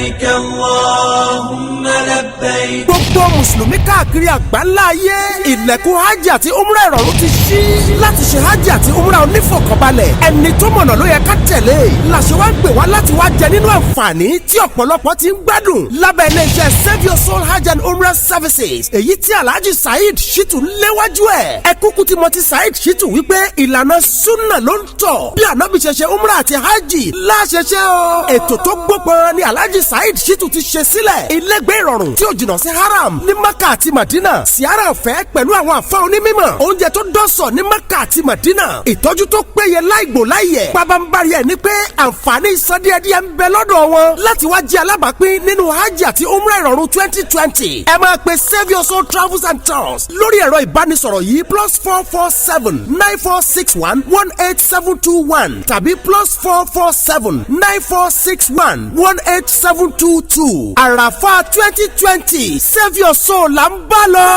لبيك اللهم لبيك. gbogbo mùsùlùmí káàkiri àgbáńlá ayé ilẹ̀kùn hajj àti umrah ìrọ̀rùn ti ṣí láti ṣe hajj àti umrah onífọ̀kànbalẹ̀ ẹni tó mọ̀nà ló yẹ ká tẹ̀lé làṣẹ wá gbé wá láti wá jẹ nínú àǹfààní tí ọ̀pọ̀lọpọ̀ ti ń gbádùn lábẹ́ iléeṣẹ́ Save Your Soul Hajj and Umrah Services èyí tí Alhaji Saheed Shittu léwájú ẹ̀ ẹ kúkú tí mo ti Saheed Shittu wípé ìlànà súnà ló ń tọ̀ bí ànábì ṣe ṣe umrah àti hajj láṣẹṣẹ o ètò tó gbópọn ni Alhaji Saheed Shittu ti ṣe sílẹ̀ ilégbé ìrọ̀rùn tí ò jìnnà sí haram ní Maka àti Madina siara ọ̀fẹ́ pẹ̀lú àwọn àfa onímọ̀ oúnjẹ tó dọ́sọ̀ ní Maka àti Madina ìtọ́jú tó péye láìgbò láìyẹ̀ pabambari ẹ̀ ní pé àǹfààní ìsọdíẹ̀díẹ̀ ń bẹ lọ́dọ̀ wọn láti wá jẹ́ alábàápín nínú hajj àti umrah ìrọ̀rùn 2020 ẹ máa pe Save Your Soul Travels and Tours lórí ẹ̀rọ ìbánisọ̀rọ̀ yìí +447 9461 18721 tàbí +447 9461 18722 àràfà 2020 Save Your Soul là ń bá lọ.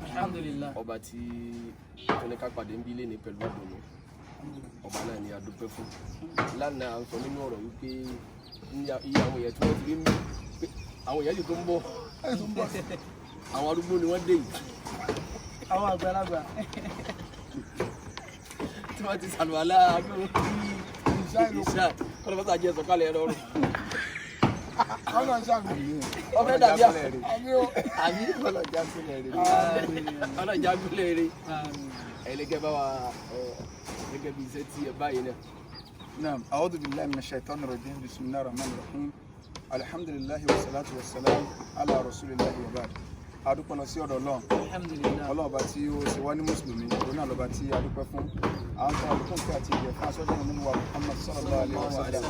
Alhamdulillah. Ọba tí oníkà pàdé ń bí lé ní pẹ̀lú ìdùnnú ọba náà ni a dúpẹ́ fún lánàá à ń sọ nínú ọ̀rọ̀ wípé iye àwọn èèyàn tí wọ́n ti rí mú pé àwọn èèyàn yìí tó ń bọ̀ àwọn arúgbó ni wọ́n dé yìí àwọn àgbàlagbà tí wọ́n ti sàlùwàlá agbóhùn ìṣá kọ́lọ́fọ́sà jẹ́ sọ̀kalẹ̀ ẹ̀rọ ọ̀run ọbẹ̀ dàbí àmì ọlọ́jà gúnlẹ̀ rẹ̀ ẹ̀lẹ́gẹ́ bá wa gẹ́gẹ́ bí iṣẹ́ tí ẹ báyìí náà. Naam, a'udhu billahi minash shaitani rajim, bismillahir rahmanir rahim, alhamdulillahi wa salatu wa salam ala rasulillahi wa ba'd. Adúpẹ́ lọ sí ọ̀dọ̀ Ọlọ́run. Alhamdulillah. Ọlọ́run ọba tí ó ṣe wá ní mùsùlùmí, òun náà lọ́ba tí a dúpẹ́ fún. Àwọn kan àdúkùn tí àti ìjẹ fún aṣọ́jú nínú wa Muhammad sallallahu alaihi wa sallam.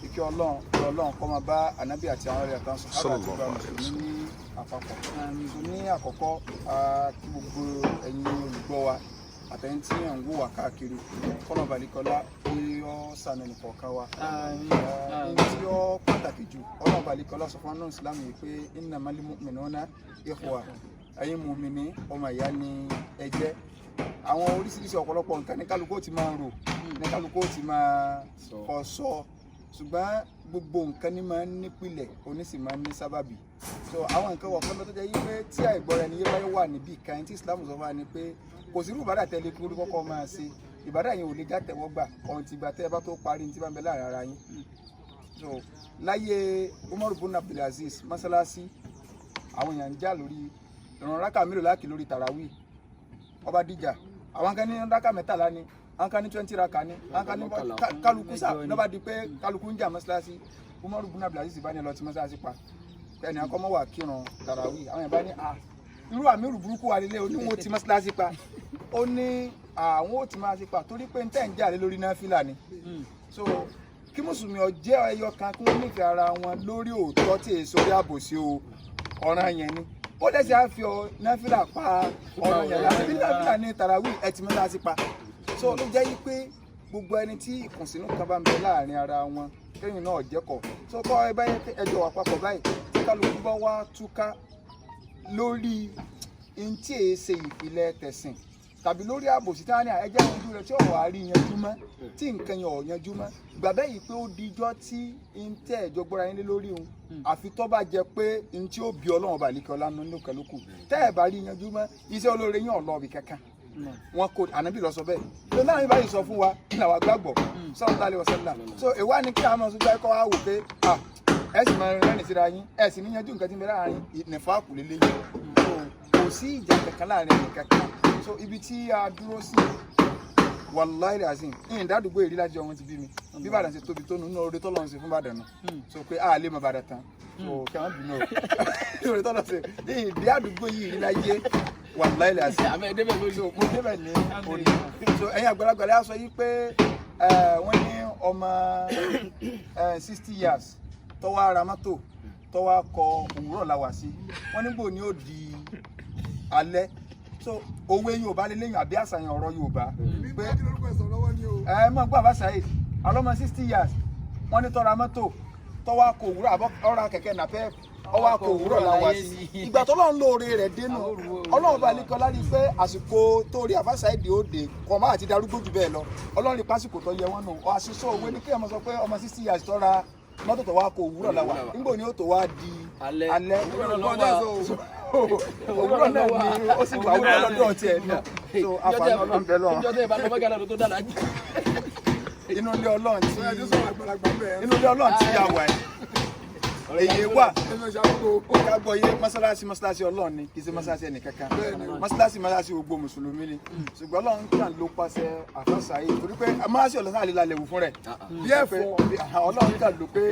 Ìkẹ́ Ọlọ́run kó máa bá ànábì àti àwọn ọ̀rẹ́ àtàwọn sọ̀rọ̀ àti ìgbà mùsùlùmí ní àpapọ̀. Ní àkọ́kọ́ kí gbogbo ẹ̀yin olùgbọ́ wa àtẹ̀yìn tí à ń wò wá káàkiri kọ́nà balikọ́lá tí ó sànù nìkọ̀ọ̀kan wa. Ẹni tí ó pàtàkì jù ọ̀nà balikọ́lá sọ fún ọ̀nà ìsìlámù yìí pé innamal mu'minuna ikhwa ẹ̀yin mùmínì ọmọ ìyá ni ẹ jẹ́. Àwọn oríṣiríṣi ọ̀pọ̀lọpọ̀ nǹkan ní kálukú ti máa rò ní kálukú ti máa kọ́ sọ ṣùgbọ́n gbogbo nǹkan ní máa ń nípìlẹ̀ oníṣì máa ń ní sábàbí. So àwọn nǹkan wọ̀kan ló tó jẹ́ yí pé tí àìgbọ́ra ẹni yé báyé wà níbì kan tí Islam sọ fún wa ni pé kò sí irú ìbádà tẹ́lẹ̀ kí orúkọ kọ́ máa ṣe ìbádà yẹn ò lè já tẹ̀wọ́ gbà ọ̀hún ti gbà tẹ́ ẹ bá tó parí ní tí bá ń bẹ láàrin ara yín. So láyé Umar bin Abdulaziz mọ́sálásí àwọn èèyàn ń jà lórí ìrun rákà mélòó láàkì lórí tàràwí ọba dìjà àwọn kan ní rákà mẹ́tàlá ni àwọn kan ní 20 rákà ni àwọn kan ní kálukú sá lọ́ba di pé kálukú ń jà mọ́sálásí Umar bin Abdulaziz bá ní lọ tí mọ́sálásí pa ẹni akọ́mọ́ wà kírun tàràwí àwọn èèyàn bá ní irú àmírù burúkú wa lélẹ̀ oníwọ̀n tí mọ́sálásí pa ó ní àwọn ò tí máa ṣe pa torí pé ń tẹ̀ ń jà lé lórí náfìlà ni. So kí mùsùlùmí ọjẹ́ ẹyọ kan kí wọ́n nífẹ̀ẹ́ ara wọn lórí òótọ́ tí èso rí àbòsí o ọ̀ràn yẹn ni ó dẹ́sẹ̀ á fi náfìlà pa ọ̀ràn yẹn láti bí náfìlà ní tàràwí ẹ̀ tí mọ́sálásí pa. So ló jẹ́ yí pé gbogbo ẹni tí ìkùnsínú kan bá ń bẹ láàrin ara wọn kéyìn náà jẹ́kọ̀ọ́ so kọ́ ẹ báyẹn ẹjọ́ wà papọ̀ báyìí tí kálukú bá wá túká lórí ntí èé ṣe ìpìlẹ̀ tẹ̀sìn tàbí lórí àbòsí tí wọ́n ní ẹjẹ́ yanjú rẹ̀ tí ọ̀rọ̀ àárí yanjú mọ́ tí nǹkan yẹn ò yanjú mọ́ gbàgbé yìí pé ó dijọ́ tí ntẹ́ ẹ̀jọ́ gbọ́ra yín lé lórí òun àfi tó bá jẹ pé ntí ó bí Ọlọ́run bá lè kí ọlá nínú kẹlókù tẹ́ ẹ̀ bá rí yanjú mọ́ iṣẹ́ olóore yín ọ̀lọ́ọ̀bì kankan wọn kò ànábì lọ sọ bẹ́ẹ̀ tó náà báyìí sọ fún wa ní àwọn àgbàgbọ́ sallallahu alaihi wasallam so èwa ni kí àwọn ọmọ sójú ẹ̀kọ́ wa wò pé ẹ sì máa rẹ́rìn síra yín ẹ sì níyanjú nǹkan tí ń bẹ láàrin nìfà kù lélẹ́yìn kò sí ìjà kankan láàrin ẹnì kankan so ibi tí a dúró sí wàláhì azim ìyìn dádùgbò èrí lájọ wọn ti bí mi bí Ìbàdàn ṣe tóbi tó nínú oore tọ́lọ́run ṣe fún Ìbàdàn nù so pé a lè mọ Ìbàdàn tán so kí àwọn bínú oore tọ́lọ́run ṣe ìyìn dí àdúgbò yìí rí láyé wàláhì azim àmì ẹ̀dẹ́bẹ̀ lórí so mo débẹ̀ ní orí so ẹ̀yin àgbàlagbà lẹ́yà sọ yìí pé wọ́n ní ọmọ 60 years tọ́wọ́ ara mọ́tò tọ́wọ́ akọ òwúrọ̀ la wà sí wọ́n nígbò ní ó di alẹ́ so òwe Yorùbá lélẹ́yìn àbí àṣàyàn ọ̀rọ̀ Yorùbá pé ẹ mọ̀ gbọ́ àbá Saheed ọlọ́mọ 60 years wọ́n ní tọ́ra mọ́tò tọ́wọ́ kò wúrọ̀ àbọ̀ ọ̀rọ̀ kẹ̀kẹ́ nàpẹ́ ọwọ́ kò wúrọ̀ la wá sí ìgbà tó lọ́n lóore rẹ̀ dénú ọlọ́run bá ní kọ́lá rí pé àsìkò tó rí àbá Saheed ó dé kọ́ máa ti darúgbó jù bẹ́ẹ̀ lọ ọlọ́run rí pásìkò tó yẹ wọ́n nù àṣìṣe òwe ní kí ọmọ sọ pé ọmọ 60 years tọ́ra mọ́tò tó wá kò wúrọ̀ la wá nígbò ní ó tó wá di alẹ́ òwúrọ̀ náà ni ó sì wà wúrọ̀ lọ́dọ̀ tiẹ̀ náà so àfààní ọlọ́run bẹ́ẹ̀ lọ inú ilé ọlọ́run tí yà wà èyí wà ká gbọ́ yé mọ́sálásí ọlọ́run ni kì í ṣe mọ́sálásí ẹnìkankan mọ́sálásí gbogbo mùsùlùmí ni ṣùgbọ́n ọlọ́run kàn ló pàṣẹ àfà Saheed torí pé mọ́sálásí ọlọ́run àlè lálẹ́ wù fún rẹ̀ bí ẹ̀fọ́ ọlọ́run kàn ló pé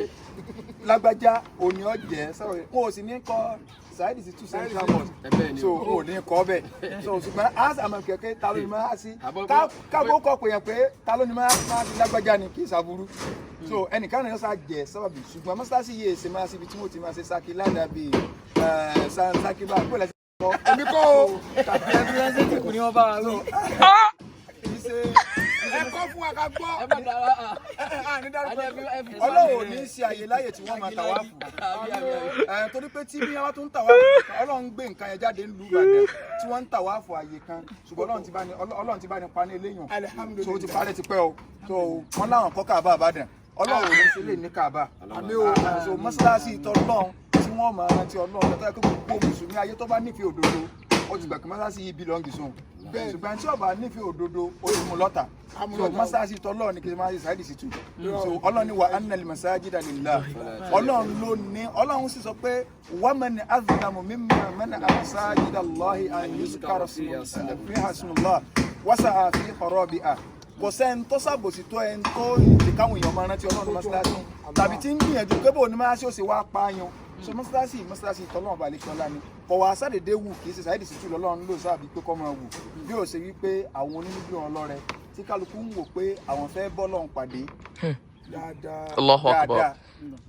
lágbájá òní ọ̀jẹ̀ sọ̀rọ̀ kó o sì ní kọ́ Saheed sí 2 central mosque so o ní kọ́ bẹ́ẹ̀ so ṣùgbọ́n as àmọ̀ kẹ̀kẹ́ ta ló ní máa sí káàbọ̀ kọ́ pé yẹn pé ta ló ní máa sí lágbájá ni kì í ṣàbúrú so ẹnìkan náà sá jẹ sábàbí ṣùgbọ́n mọ́sálásí yìí ṣe máa síbi tí wọ́n ti máa ṣe sákì ládàá bíi sákì bá pẹ̀lẹ́ sí ọkọ̀ èmi kọ́ o tàbí ẹbí kù ní wọ́n bá wa lọ. ẹ̀kọ́ fún wa ká gbọ́ ọlọ́run ò ní ṣe àyè láyè tí wọ́n máa tà wá fún torí pé tí bí wọ́n tún ń tà wá fún ọlọ́run gbé nǹkan yẹn jáde nílùú Ìbàdàn tí wọ́n ń tà wá fún àyè kan ṣùgbọ́n ọlọ́run ti bá ní pa ní eléyàn so ó ti parẹ́ ti pẹ́ o so wọ́n láwọn kọ́ Káàbà Ìbàdàn ọlọ́run ò ní ṣe lè ní Káàbà so mọ́sálásí ìtọ́lọ́run tí wọ́n máa rántí ọlọ́run lọ́tọ́ ẹ̀kọ́ gbogbo mùsùlùmí ayé tó bá nífẹ̀ẹ́ òdodo ó ti gbà kí mọ́sálásí yìí bílọ́ǹgì sóhun ṣùgbọ́n tí ọba nífẹ̀ẹ́ òdodo ó ti mú lọ́tà so mọ́sálásí tọ́lọ́run ní kí n máa ṣe Saheed sí tù so ọlọ́run ní wa annal masajida lillah ọlọ́run ló ní ọlọ́run sì sọ pé wa man azlamu mimman mana'a masajida Allahi an yuzkara fiha ismullah wa sa'a fi kharabiha kò sẹ́ni tó ṣàbòsí tó ẹni tó lè káwọn èèyàn máa rántí ọlọ́run mọ́sálásí tàbí tí ń gbìyànjú kébò ní mọ́sálásí ó sì wá pààyàn so mọ́sálásí tọ́lọ́run balẹ̀ kí ọlá ni kò wá sádédé wù kì í ṣe Saheed sí tù lọ́lọ́run ló sábì pé kọ́ máa wù bí ó ṣe wípé àwọn onídìrí wọn lọ́rẹ tí kálukú ń wò pé àwọn fẹ́ bọ́ lọ́run pàdé dáadáa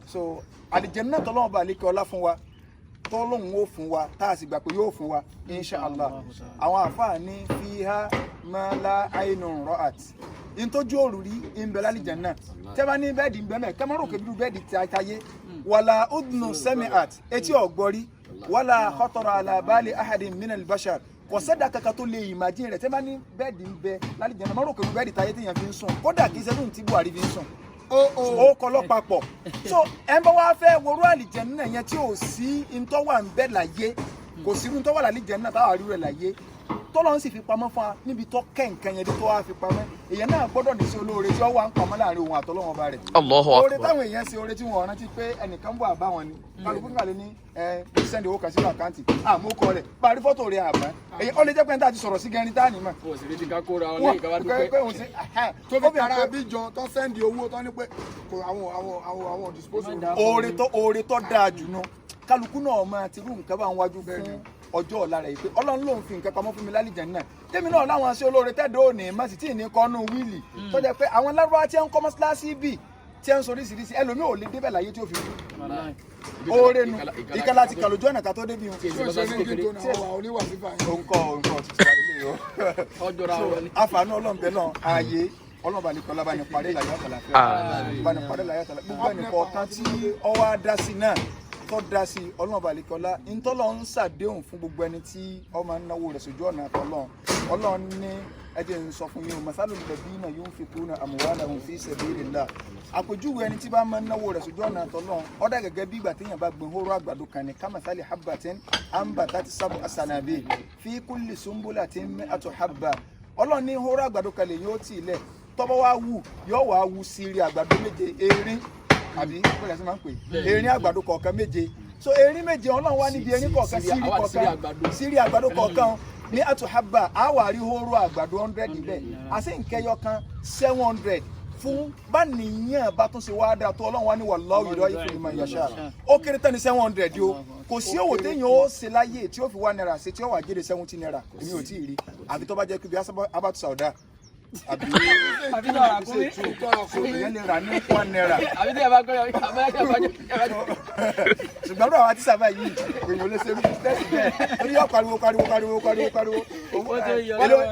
so àlìjẹ́nnà náà tọ́lọ́run balẹ̀ kí ọlá fún wa tọ́lọ́run ó fún wa tá a sì gbà pé yóò fún wa inshallah àwọn àfáà ní fiha ma la aynun ra'at ìtọ́jú òrùrí ìbẹ̀ lálìjẹ́nnà tẹ́ bá ní bẹ́ẹ̀dì ìgbẹ́mẹ̀ kẹ́mọ́rò kébìrú bẹ́ẹ̀dì tí a táyé wàlà udnu sami'at etí ọ̀gbọ́rí wàlà khatara ala bali ahadin minal bashar kò sẹ́dá kankan tó lè imagine rẹ̀ tẹ́ bá ní bẹ́ẹ̀dì ń bẹ lálìjẹ́nnà mọ́rò kébìrú bẹ́ẹ̀dì táyé téèyàn fi ń sùn kódà kì í ṣẹ́dún tí Buhari fi ń sùn ó kọ́ lọ́pàpọ̀ so ẹ̀ ń bá wá fẹ́ worú àlìjẹ́nnà yẹn tí ò sí ntọ́wà ń bẹ láyé kò sí ntọ́wà lálìjẹ́nnà táwà rí rẹ̀ láyé tọ́lọ́run sì fi pamọ́ fún wa níbi tó kẹ́ nǹkan yẹn dé tó wá fi pamọ́ èèyàn náà gbọ́dọ̀ ní sí olóore tí ó wà ń pamọ́ láàrin òun àtọ́lọ́wọ́n ọba rẹ̀ oore táwọn èèyàn ṣe oore tí wọn rántí pé ẹnìkan bọ̀ àbá wọn ni kálukú kàlẹ́ ní sẹ́ndì owó kan sínú àkáǹtì àmúkọ rẹ̀ parí fọ́tò rẹ̀ àbá èyí ó lè jẹ́ pé ní tá a ti sọ̀rọ̀ sí gẹ́rin tá a ní mọ̀. o sì rí ti ká kóra ọ lẹ́yìn ká wá dúpẹ́. tó fi tara Abidjan tó sẹ́ndì owó tó ní pé àwọn disposal. oore tó dáa jù nù kálukú náà máa ti rú nǹkan bá ń wájú fún ọjọ́ ọ̀la rẹ̀ pé ọlọ́run ló ń fi nǹkan pamọ́ fún mi lálìjẹ́nnà tèmi náà láwọn aṣọ olóore tẹ́dọ̀ òní má sì tí ì ní kọ́nú wíìlì tó jẹ́ pé àwọn lárúbáwá tí ń kọ́ mọ́sálásí bì tí ń soríṣiríṣi ẹlòmíì ò lè débẹ̀ láyé tí ó fi kú oore nu ìka láti kà lójú ọ̀nà ká tó débi àfààní ọlọ́mọbẹ náà ààyè ọlọ́mọba ní kọlá bá ní parí láyé àtàlàfẹ́ bá ní parí láyé àtàlàfẹ́ gbogbo ẹnì kọ̀ọ̀kan tí ọwọ́ á dá sí náà tó dá sí ọlọ́run balẹ̀kọ́lá ntọ́lọ́ ń ṣàdéhùn fún gbogbo ẹni tí ọmọ náwó rẹ̀ sójú ọ̀nà àtọ́lọ́run ọlọ́run ní ẹjẹ̀ ń sọ fún yín o masalu alladhina yunfiquna amwalahum fi sabilillah àpèjúwe ẹni tí bá máa náwó rẹ̀ sójú ọ̀nà àtọ́lọ́run ó dà gẹ́gẹ́ bí ìgbà téèyàn bá gbin hóró àgbàdo kan ní kamasali habbatin ambatat sab'a sanabil fi kulli sumbulatin mi'atu habba ọlọ́run ní hóró àgbàdo kan lè yóò tì í lẹ̀ tọ́bọ̀ wá wù yóò wá wù sírí àgbàdo méje erin àbí bẹ́ẹ̀ sì máa ń pè erin àgbàdo kọ̀ọ̀kan méje so erin méje ọlọ́run wá níbi erin kọ̀ọ̀kan sírí àgbàdo kọ̀ọ̀kan ní àtúhábà àwárí hóró àgbàdo 100 ibẹ̀ àti nkẹyọ kan 700 fún bá nìyẹn bá tún ṣe wá dáa tó ọlọ́run wá ní wallahu yudaifu liman yasha ó kéré tán ní 700 o kò sí òwò téèyàn ó ṣe láyé tí ó fi 1 naira ṣe tí ó wà jèrè 70 naira èmi ò tí ì rí àfi tó bá jẹ́ pé bí abatu sauda àbí ìyẹn lè rà ní 1 naira. àbí tí ẹ bá gbọ́dọ̀ ṣùgbọ́n àwọn àti sábà yìí òyìnbó lè ṣe tẹ́sí bẹ́ẹ̀ torí yóò pariwo.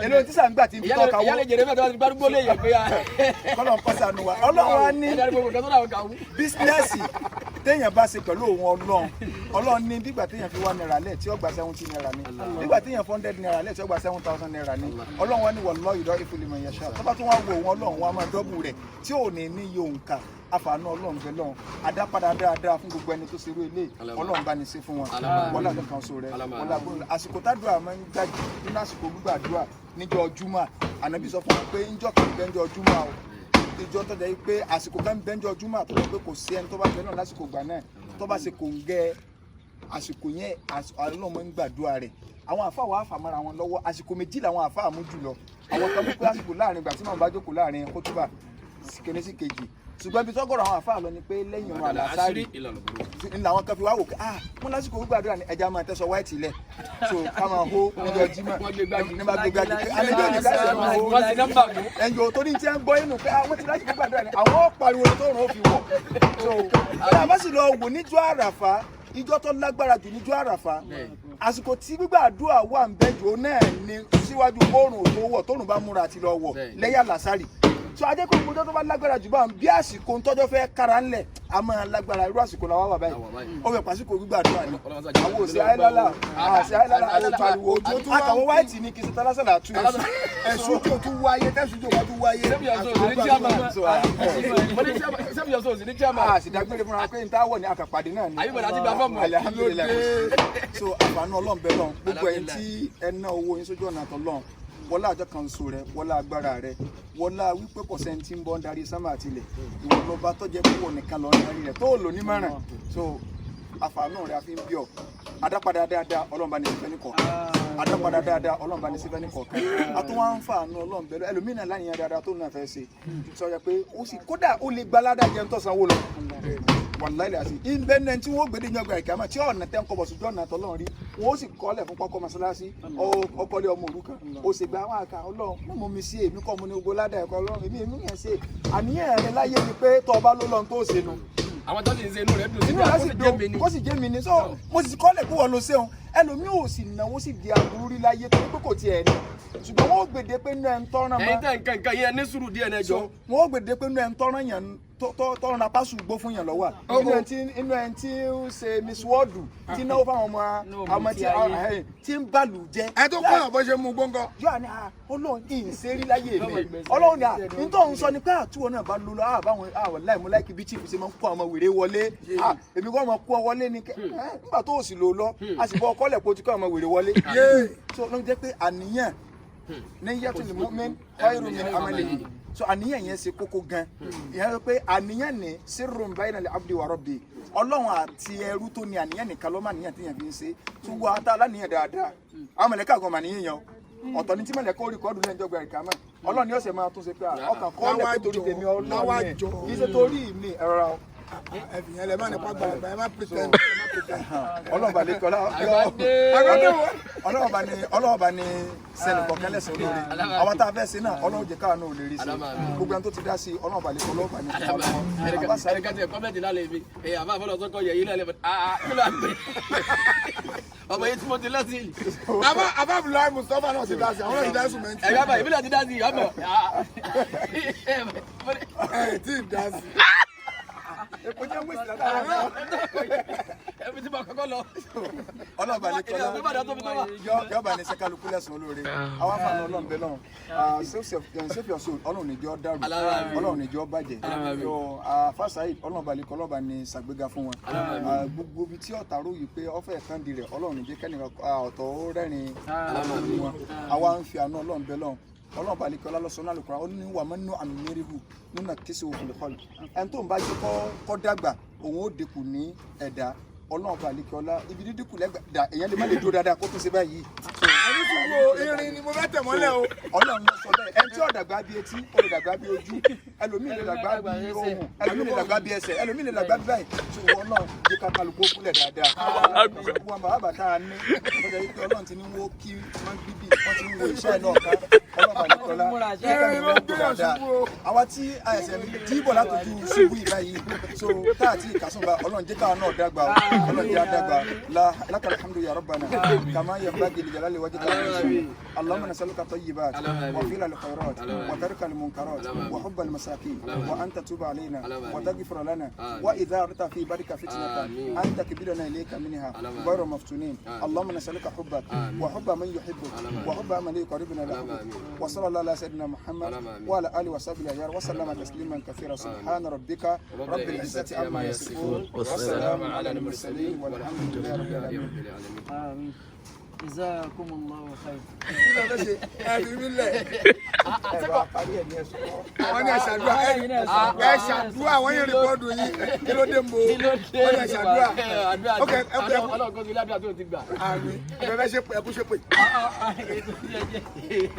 èlò tí sàn gbà tí ń tọ́ka wó. ìyá lè jèrè mẹ́ta láti gbárùgbó lè yẹ pé ya. kọ́lọ̀ ń pọ́sà nù wa ọlọ́run á ní bísínẹ́sì téèyàn bá ṣe pẹ̀lú òun ọlọ́run ní bígbà téèyàn fi 1 naira lẹ̀ tí ó gba 70 naira ní bígbà téèyàn 100 naira lẹ̀ tí ó gba 7,000 naira ní ọlọ́run wá ní wallahu yudaifu liman yasha tó bá tún wá wo òun ọlọ́run wá máa dọ́bù rẹ̀ tí ò ní níye òǹkà àfààní ọlọ́run bẹ́ẹ̀ lọ́run àdápadà dáadáa fún gbogbo ẹni tó ṣerú ilé ọlọ́run bá ní ṣe fún wọn wọlé àgbẹ̀kan so rẹ̀ wọlé àgbọ̀n àsìkò tádùá máa ń gbájú nínú àsìkò gbígbàdúrà níjọ́ Jímọ̀ ànábì sọ fún wọn pé ńjọ́ kan bẹ́ńjọ́ Jímọ̀ o ìjọ tó jẹ́ pé àsìkò kan bẹ́ńjọ́ Jímọ̀ tó jẹ́ pé kò sí ẹni tó bá bẹ́ẹ̀ náà lásìkò gbà náà tó bá ṣe kò ń gẹ àsìkò yẹn Ọlọ́run máa ń gbàdúrà rẹ̀ àwọn àfáà wà fàmọ́ra wọn lọ́wọ́ àsìkò méjì làwọn àfáà mú jùlọ àwọn kan mú pé àsìkò láàrin ìgbà tí màá bá jókòó láàrin kótóbà kìíní sí kejì ṣùgbọ́n ibi tọ́gọ̀rọ̀ àwọn àfáà lọ ni pé lẹ́yìn ọ̀rọ̀ àlàsárì làwọn kan fi wá wò pé wọ́n lásìkò gbàdúrà ní ẹja máa tẹ́sọ wáìtì lẹ̀ so ká máa hó níjọ Jímọ̀ ní bá gbé gbájú pé àlejò ní ká ṣe máa hó ẹ̀yìn tó ní tí ń gbọ́ inú pé wọ́n ti lásìkò gbàdúrà ní àwọn pariwo tó rùn ó fi wọ̀ so bí a bá sì lọ wò níjọ́ àràfà ìjọ tó lágbára jù níjọ́ àràfà àsìkò tí gbígbàdúrà wà ń bẹ́jọ́ náà ni síwájú oòrùn tó wọ̀ tóòrùn bá múra àti lọ wọ̀ lẹ́yà làsárì so ajé kò gbọdọ̀ tó bá lágbára jù bá ń bí àsìkò tọ́jọ́ fẹ́ kára ńlẹ̀ a máa lágbára irú àsìkò làwọn wà báyìí ó fẹ́ pàṣípò gbígbàdúrà ni àwọn òsì àìlálà àwọn pariwo àtàwọn wáìtì ní kìí ṣe tálásàlà tú ẹ̀sùn tó tún wáyé tẹ̀sùn tó bá tún wáyé àṣìdágbére fúnra pé n táwọ̀ ní àkàpàdé náà ni alihamudulilayi so àbánú ọlọ́run bẹ́ẹ̀ lọ́n gbogbo ẹ̀yin tí ẹ ná owó yín sójú ọ̀nà àtọ́lọ́run wọlá àjọ kan so rẹ wọlá agbára rẹ wọlá wípé pọ̀sẹ̀ tí ń bọ́ ń darí sámà àtìlẹ̀ ìwọ lọ́ba tó jẹ́ púpọ̀ nìkan lọ́ọ́ darí rẹ̀ tó lò ní márùn so àfààní rẹ̀ àfi ń bí ọ adápadà dáadáa ọlọ́run bá ní sífẹ́ ní kọ̀ọ̀kan adápadà dáadáa ọlọ́run bá ní sífẹ́ ní kọ̀ọ̀kan àtúwọ́n á ń fàánú ọlọ́run bẹ̀rẹ̀ ẹlòmínà láyìn dáadáa tó náà fẹ́ ṣe sọ yẹ pé ó sì kódà ó lè gbaládà jẹun tó sanwó lọ wàláì àti ìbẹ́ni tí wọ́n gbèdé yangbà ìkàmà tí ọ̀nà tẹ́ ń kọ́ bọ̀ sójú ọ̀nà tọ́lọ́run rí wọ́n sì kọ́lẹ̀ fún pákó mọ́sálásí ọkọ̀lẹ̀ ọmọ òrukàn ó sì gba àwọn àkà ọlọ́run mọ́ mọ́ mi sí èmi kọ́ mo ní gbogbo ládàá ẹ̀kọ́ ọlọ́run èmi yẹn ṣe àníyàn rẹ láyé ni pé tọ́ ọba ló lọ́n tó ṣe nu. àwọn tó ti ń ṣe inú rẹ̀ dùn sí bí kó sì jẹ́ mi ni so mo sì kọ́lẹ̀ kó wọ́n lo ṣéun ẹlòmíì ò sì náwó sì di aburú rí láyé torí pé kò tiẹ̀ ní ṣùgbọ́n wọ́n gbèdé pé inú ẹ̀ ń tọ́ràn mọ́. ẹ̀yin tẹ̀ nǹkan yẹn ní sùúrù díẹ̀ náà jọ. wọ́n gbèdé pé inú ẹ̀ ń tọ́ràn yẹn tọ́ràn apá ṣùgbó fún yẹn lọ́wọ́ inú ẹ̀ tí ń ṣe miss world tí náwó fáwọn ọmọ tí ń bàlù jẹ́. ẹ tó kọ́ ọ̀bọ ṣe mú gbọ́ngàn. yóò àní ọlọ́run kì í ṣe rí láyé mi ọlọ́run ni nítorí sọ ni pé àtúwọ̀ náà bá lò lọ àbáwọn láìmú láìkí bí chief ṣe máa ń kó àwọn wèrè wọlé èmi kọ́ ọmọ kó ọ wọlé ni nígbà tó o sì lò lọ a sì bọ́ ọkọ́lẹ̀ kó o ti kọ́ ọmọ wèrè wọlé. so ló ń jẹ́ pé àníyàn ní yàtọ̀ ní mu'min khairu min amalihi so àníyàn yẹn ṣe kókó gan ìyẹn sọ pé àníyàn ní sirrun bayna al-abdi wa rabbi ọlọ́run àti ẹrú tó ní àníyàn nìkan ló máa níyàn tí yẹn fi ń ṣe tó wọ ata aláníyàn dáadáa àwọn mọ̀lẹ́kà gan mà níyàn yẹn o ọ̀tọ̀ ní tí mọ̀lẹ́kà ó rí kọ́ọ̀dù lẹ́yìn ìjọba ẹ̀ka mọ́ ọlọ́run yóò ṣe máa tún ṣe pé ọkàn kọ́ lẹ́kọ̀ọ́ torí tèmi ọlọ́run kì í ṣe torí mi ẹ̀rọ ẹ̀fìyàn lẹ́ máa nípa gbàgbà ẹ má pretend. ọlọ́ọ̀bà lè kọ́ ọlọ́ọ̀bà ní sẹ́ni kọ̀ọ̀kan lẹ́sẹ̀ olóore àwọn tá a fẹ́ ṣe náà ọlọ́run jẹ́ káwọn náà ò lè rí sí gbogbo ẹni tó ti dá sí ọlọ́ọ̀bà lè kọ́ ọlọ́ọ̀bà ní ẹnìkan tí ẹ kọ́mẹ́ntì lálẹ́ mi àbá àfọlọ́ sọ́kọ̀ yẹ yìí lálẹ́ ọmọ yìí tí mo ti lọ́sí. àbá Abdullahi Mustapha náà ti dá sí àwọn náà ti dá sí mẹ́ntì. ẹ̀yà bá ìbílẹ̀ ti dá sí ọmọ. ẹ̀ tí ì dá sí. epo jẹ́ wíṣì látara ẹbí tí mo kọ́kọ́ lọ. ọlọ́ọ̀bà ní kọ́lá yọba ní sẹ́kálukú lẹ́sùn olóore àwọn afáàní ọlọ́ọ̀bẹ náà save your soul ọlọ́run níjọ́ dàrú ọlọ́run níjọ́ bàjẹ́ fásitì ọlọ́ọ̀bà ní kọ́lọ́ọ̀bà ní ṣàgbéga fún wọn gbogbo ibi tí ọ̀tá rò yìí pé ọ̀fẹ́ ẹ̀tàn di rẹ̀ ọlọ́run níjẹ́ kẹ́ni ọ̀tọ̀ rẹ́rìn wọn àwa ń fi àánú ọlọ́ọ̀bẹ lọ́hùn ọlọ́run balẹ̀ kí ọlọ́lọ́sọ náà lùkúra ó ní wà mọ́ nínú àmì mẹ́rìhù nínú àkíyèsí òfin lẹ́kọ́lù ẹni tó ń bá jẹ́ kọ́ dàgbà òun ó dínkù ní ẹ̀dá ọlọ́run balẹ̀ kí ọlá ibi dídínkù lẹ́gbàdà èèyàn lè má lè dúró dáadáa kó tó ṣe báyìí sùúrù o irin ni mo fẹ́ tẹ̀ mọ́lẹ̀ o. Ọlọ́run ló sọ bẹ́ẹ̀ ẹni tí ó dàgbà bí etí ó lè dàgbà bí ojú ẹlòmíì lè dàgbà bí ohùn ẹlòmíì lè dàgbà bí ẹsẹ̀ ẹlòmíì lè dàgbà bí báyìí ṣùgbọ́n náà jẹ́ ká kálukú kúlẹ̀ dáadáa. Wọn bàbá bàtà ní ọjọ́ yìí pé Ọlọ́run ti ní wó kí wọ́n bíbí wọ́n ti ń wo iṣẹ́ náà ká Ọlọ́run àlùkọ́lá jẹ́ ká ìlú dáadáa. Àwa tí àyẹ̀sẹ̀ dìbò látòjú ṣubú ìgbà yìí so táàtì ìkàsùnba Ọlọ́run jẹ́ káwọn náà dàgbà Ọlọ́run jẹ́ àdàgbà lakal hamdu ya rabbana kama yanbaghi li jalali wajhika Allahumma nas'aluka tayyibat wa fil al-khairat wa tarka al-munkarat wa hubba al-masakin wa anta tub alayna wa taghfir lana wa idha arta fi barika fitnatan anta kibirana ilayka minha ghayra maftunin Allahumma nas'aluka hubbak wa hubba man yuhibbuk wa hubba man yuqarribuna ilayk wa sallallahu ala sayyidina Muhammad wa ala alihi wa sahbihi wa sallama tasliman kathira subhana rabbika rabbil izzati amma yasifun wa salamun ala al-mursalin walhamdulillahi rabbil alamin. Amin. Jazakumullahu khair. Ẹbí mi lẹ̀. Wọ́n ní ẹ̀ṣàdúrà ẹ̀ṣàdúrà wọ́n yẹn rìpọ́ọ̀dù yìí kí ló dé mo wọ́n ní ẹ̀ṣàdúrà. Ok ọlọ́ọ̀gọ́ ti ládùúgbà tó ti gbà. Àmì ìfẹ́fẹ́ ṣe pé ẹkú ṣe pé.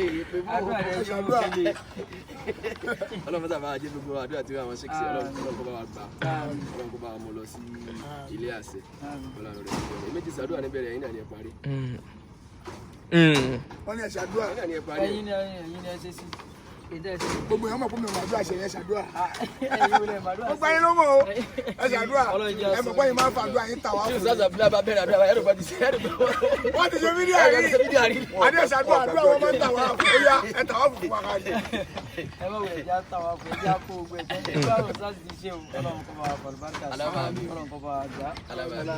Ẹ̀ṣàdúrà. Ọlọ́run sábà jẹ́ gbogbo àdúrà tí àwọn Sheikh Ọlọ́run kó bá wa gbà Ọlọ́run kó bá wa mú lọ sí ilé àṣẹ Ọlọ́run rẹ̀ ṣe méjì sàdúrà níbẹ̀rẹ̀ ẹ̀yin náà ni ẹ parí. Wọ́n ní ẹ̀ṣàdúrà. Ẹ̀yin ni ẹ ṣe sí. Gbogbo èèyàn mọ̀ fún mi màdúrà ṣe yẹn ṣàdúrà. Ẹ̀yin wọlé màdúrà. Ó gbá yín ló mọ̀ o. Ẹ ṣàdúrà. Ẹ mọ̀ pé yín máa ń fàdúrà yín tà wá fún mi. Ṣé sábà bá bẹ̀rẹ̀ àdúrà ẹ̀rọ bá ti ṣe ẹ̀rọ bá. Wọ́n ti ṣe fídíò àrí. Adé ṣàdúrà àdúrà wọn máa ń tà wá fún ó yá ẹ tà wá fún wa káàdì. Ẹ má wẹ̀ ẹja tà wá fún ẹja kó gbẹ jẹ́ nígbà wo sáàsì ti ṣe o Ọlọ́run kó bá wa fọlùbáríkà sí Ọlọ́run kó bá wa gbà ọlọ́la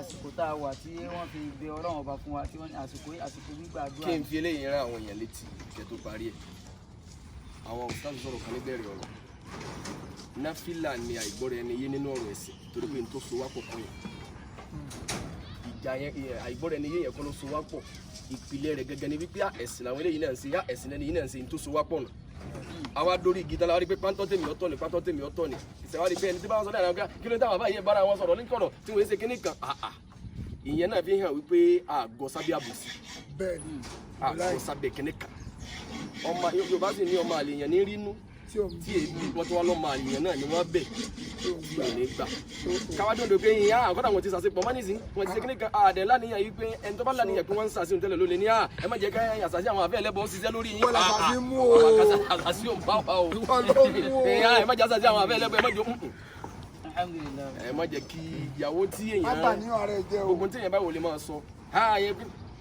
àsìkò tá a wà tí wọ́n fi gbé Ọlọ́run ọba fún wa tí wọ́n ní àsìkò gbígbàdúrà. Kí n fi eléyìí rán àwọn èèyàn létí kẹ́ tó parí ẹ̀. Àwọn òṣìṣẹ́ sọ̀rọ̀ kan níbẹ̀rẹ̀ ọ̀rọ̀ náfìlà ni àìgbọ́ra ẹni yé nínú ọ̀rọ̀ ẹ̀sìn torí pé n tó so wá pọ̀ kan yẹn ìjà yẹn àìgbọ́ra ẹni yé yẹn kọ́ ló so wá pọ̀ ìpìlẹ̀ rẹ̀ gẹ́gẹ́ ni wípé ẹ̀sìn làwọn eléyìí náà ń ṣe ẹ̀sìn lẹ́ni yìí náà ń ṣe n tó so wá pọ̀ nù àwa dórí igi tán la wá rí pé pátọ́ tèmi ọ̀tọ̀ ni pátọ́ tèmi ọ̀tọ̀ ni ìṣẹ̀wá rí pé ẹni tí bá wọn sọ dáadáa kí ló ń táwọn àbáyé bára wọn sọ̀rọ̀ níkọ̀rọ̀ tí wọ́n ṣe kíní kan ìyẹn náà fi hàn wípé àgọ́ sábẹ́ àbòsí àgọ́ sábẹ́ kíní kan ọmọ Yorùbá sì ní ọmọ àlèyàn ní rínú tí èbí wọn tó wá lọ́mọ àlèyàn náà ni wọ́n bẹ̀ tí ò ní gbà káwádọ́dọ̀ pé yìnyín àkọ́dà wọn ti sàṣepọ̀ mọ́ nísìn wọn ti ṣe kíní kan àdẹ̀ láníyàn yìí pé ẹni tó bá láníyàn pé wọ́n ń sàṣe òǹtẹ̀lẹ̀ ló lè ní ẹ má jẹ́ ká àṣàṣì àwọn àfẹ́ ẹlẹ́bọ̀ ṣiṣẹ́ lórí yín àṣàṣì òǹbá o ẹ má jẹ́ àṣàṣì àwọn àfẹ́ ẹlẹ́bọ̀ ẹ má jẹ́ ẹ má jẹ́ kí ìyàwó tí èèyàn gbogbo tí èèyàn bá wò lè máa sọ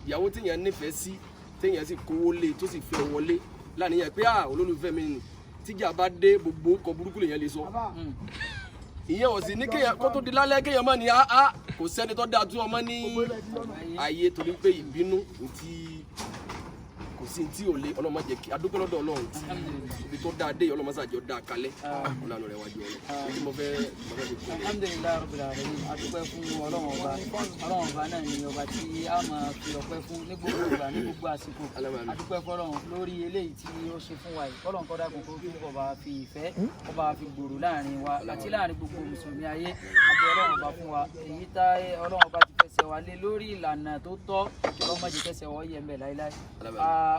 ìyàwó tí èèyàn nífẹ̀ẹ́ sí téèyàn sì kówó lé tó sì fẹ́ wọlé láníyàn pé olólùfẹ́ mi ni tíjà bá dé gbogbo ọkọ̀ burúkú lèèyàn lè sọ ìyẹn ò sì ní kéèyàn kó tó di lálẹ́ kéèyàn mọ̀ ní kò sẹ́ni tó dáa tún ọmọ ní ayé torí pé ìbínú ti kò sí tí ò lé ọlọ́mọ jẹ́ kí adúgbò lọ́dọ̀ Ọlọ́run ibi tó dáa dé ọlọ́mọ sàjọ dáa kalẹ̀ ọlọ́run rẹ̀ wájú Ọlọ́run èyí mo fẹ́ fi kú. Alhamdulilayi rabbil alamin adúpẹ́ fún Ọlọ́run ọba náà ni ọba tí a máa fi ọpẹ́ fún ní gbogbo ìgbà ní gbogbo àsìkò adúpẹ́ fọ́lọ́run lórí eléyìí tí ó ṣe fún wa yìí Ọlọ́run kọ́ dákun kó fún ọba fi ìfẹ́ ọba fi gbòòrò láàrin wa àti láàrin gbogbo mùsùlùmí ayé àbí Ọlọ́run ọba fún wa èyí tá Ọlọ́run ọba ti fẹsẹ̀ wa lé lórí ìlànà tó tọ́ Ọlọ́run má jẹ́ kẹsẹ̀ wọ́ yẹ̀ mbẹ̀ láíláí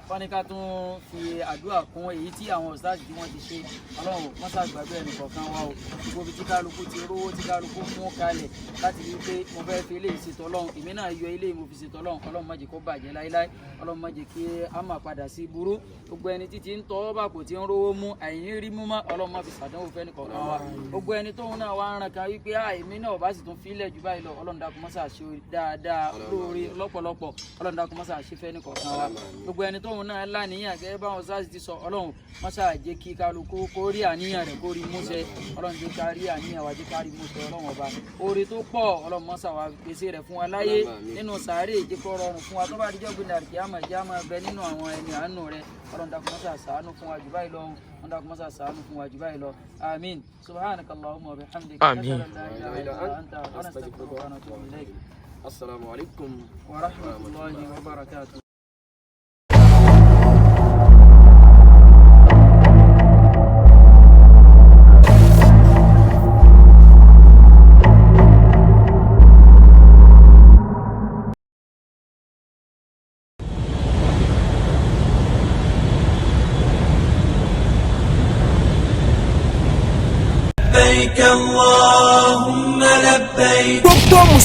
wọ́n ní ká tún fi àdúrà kún èyí tí àwọn ọ̀sáàjì tí wọ́n ti ṣe Ọlọ́run wọ́n ṣàgbàgbé ẹnì kọ̀ọ̀kan wa o gbogbo ibi tí kálukú ti rówó tí kálukú mú kalẹ̀ láti rí i pé mo fẹ́ fi eléyìí ṣètò Ọlọ́run èmi náà yọ eléyìí mo fi ṣètò Ọlọ́run Ọlọ́run má jẹ́ kó bàjẹ́ láíláí Ọlọ́run má jẹ́ kí a máa padà sí burú gbogbo ẹni títí ń tọ́ bá kò tí ń rówó mú àìní rí mú mọ́ Ọlọ́run má fi ṣàdánwò fẹ́ nìkọ̀ọ̀kan wa gbogbo ẹni tóun náà wá ń ran kan wípé èmi náà ò bá sì tún fílẹ̀ jù báyìí lọ Ọlọ́run dákun mọ́sà ṣe dáadáa lóore lọ́pọ̀lọpọ̀ Ọlọ́run dákun mọ́sà ṣe fẹ́ nìkọ̀ọ̀kan wa gbogbo ẹni tóun náà láníyàn gẹ́gẹ́ báwọn sáà ti sọ Ọlọ́run mọ́sà jẹ́ kí kálukú kó rí àníyàn rẹ̀ kó rí múṣẹ Ọlọ́run jẹ́ ká rí àníyàn wa jẹ́ ká rí múṣẹ Ọlọ́run ọba oore tó pọ̀ Ọlọ́run mọ́sà wa pèsè rẹ̀ fún wa láyé nínú sàárè jẹ́ kó rọrùn fún wa tó bá dijọ́ gbé dàrí kíámà jẹ́ àmọ́ ẹbẹ nínú àwọn ẹni àánú rẹ̀ Ọlọ́run dákun mọ́sà ṣàánú fún wa jù báyìí lọ Ọlọ́run dákun mọ́sà ṣàánú fún wa jù báyìí lọ àmín subhanakallahumma wa bihamdika ashhadu an la ilaha illa anta astaghfiruka wa atubu ilayk assalamu alaikum wa rahmatullahi wa barakatuh.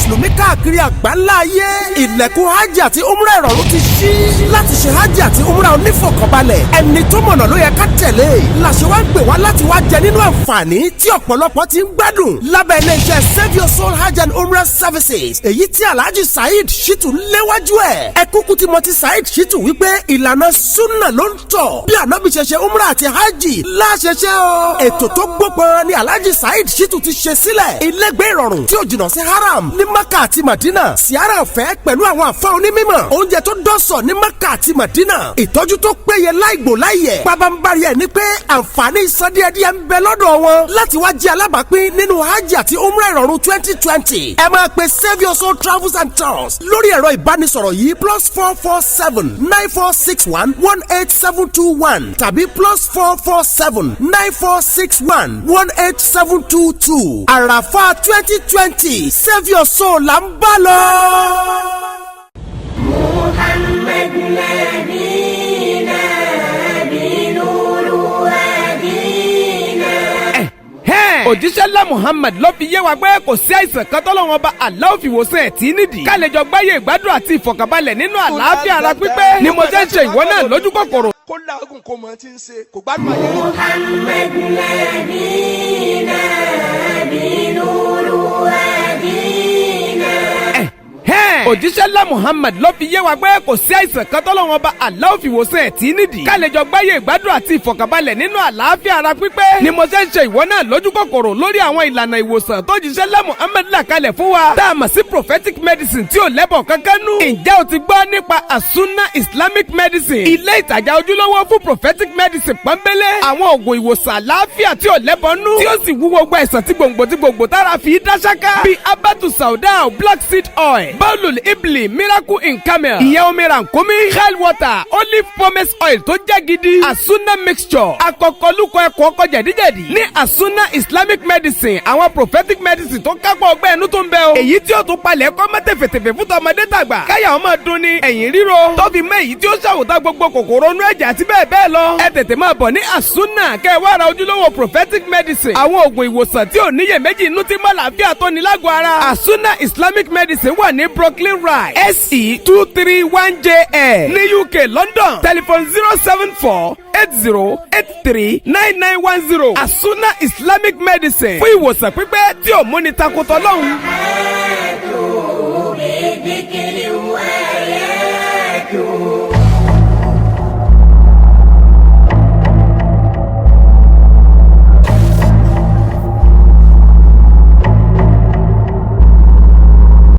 mùsùlùmí káàkiri àgbáńlá ayé ilẹ̀kùn hajj àti umrah ìrọ̀rùn ti ṣí láti ṣe hajj àti umrah onífọ̀kànbalẹ̀ ẹni tó mọ̀nà ló yẹ ká tẹ̀lé làṣẹ wá ń gbé wá láti wá jẹ nínú àǹfààní tí ọ̀pọ̀lọpọ̀ ti ń gbádùn lábẹ́ ilé-iṣẹ́ Save Your Soul Hajj and Umrah Services èyí tí Alhaji Saheed Shittu léwájú ẹ̀ ẹ kúkú ti mọ̀ ti Saheed Shittu wípé ìlànà súnà ló ń tọ̀ bí ànábì ṣe ṣe umrah àti hajj láṣẹṣẹ o ètò tó gbópọn ni Alhaji Saheed Shittu ti ṣe sílẹ̀ ilégbé ìrọ̀rùn tí ò jìnnà sí haram ní Maka àti Madina siara ọ̀fẹ́ pẹ̀lú àwọn àfa onímọ̀ oúnjẹ tó dọ́sọ̀ ní Maka àti Madina ìtọ́jú tó péye láìgbò láìyẹ̀ pabambari ẹ̀ ní pé àǹfààní san díẹ̀díẹ̀ ń bẹ lọ́dọ̀ wọn láti wá jẹ́ alábàápín nínú hajj àti umrah ìrọ̀rùn 2020 ẹ máa pe Save Your Soul Travels and Tours lórí ẹ̀rọ ìbánisọ̀rọ̀ yìí +447 9461 18721 tàbí +447 9461 18722 àràfà 2020 Save Your Soul là ń bá lọ. محمد نبينا بنور هدينا. òjíṣẹ́ ńlá Muhammad ló fi yé wa pé kò sí àìsàn kan tọ́lọ́run ọba Allah fi wòsàn ẹ̀ tí nídìí. ká lè jọ gbáyé ìgbádùn àti ìfọ̀kànbalẹ̀ nínú àlàáfíà ara pípé ni mo jẹ́ ń ṣe ìwọ náà lójú kòkòrò. kó láàgùn kó mọ tí ń ṣe kò gbádùn ayé rẹ. محمد نبينا بنور هدينا. òjíṣẹ́ ńlá Muhammad ló fi yé wa pé kò sí àìsàn kan tọ́lọ́run ọba Allah fi wòsàn ẹ̀ tí nídìí. ká lè jọ gbáyé ìgbádùn àti ìfọ̀kànbalẹ̀ nínú àlàáfíà ara pípé ni mo ṣe ń ṣe ìwọ náà lójú kòkòrò lórí àwọn ìlànà ìwòsàn tó jíṣẹ́ ńlá Muhammad là kalẹ̀ fún wa. tá a mọ̀ sí prophetic medicine tí ò lẹ́bọ̀ kankan nú. ǹjẹ́ o ti gbọ́ nípa As-Sunnah Islamic Medicine? ilé ìtajà ojúlówó fún prophetic medicine pọ́nbélé. àwọn oògùn ìwòsàn àlàáfíà tí ò lẹ́bọ̀ nú. tí ó sì wúwo gba ìsàn tí gbòǹgbò tára fi dá ṣáká. bíi abatu sauda black seed oil bọ́ọ̀lù ibli miracle in camel ìyẹn omi rànkómi hell water olive pomace oil tó jẹ́ gidi As-Sunnah mixture akọkọlùkọ ẹ̀kọ́ ọkọ jẹ̀díjẹ̀dí ní As-Sunnah Islamic Medicine àwọn prophetic medicine tó kápọ̀ ọgbẹ́ ẹnu tó ń bẹ o èyí tí ó tún palẹ̀ kọ́ mọ́ tẹ̀fẹ̀tẹ̀fẹ̀ fún tọmọdé tàgbà káyà ọmọ dun ni ẹ̀yìn ríro tó fi mọ́ èyí tí ó ṣàwòtá gbogbo kòkòrò inú ẹ̀jẹ̀ àti bẹ́ẹ̀ bẹ́ẹ̀ lọ ẹ tètè máa bọ̀ ní As-Sunnah kẹ́ ẹ wá ra ojúlówó prophetic medicine àwọn oògùn ìwòsàn tí ò níyèméjì inú tí mọ́ làáfíà tó ní lágọ̀ọ́ ara As-Sunnah Islamic Medicine wà ní Brooklyn Ride SE 231JL ní UK London telephone 07480839910 As-Sunnah Islamic Medicine fún ìwòsàn pípẹ́ tí ò múni takotọ́ lọ́hùn.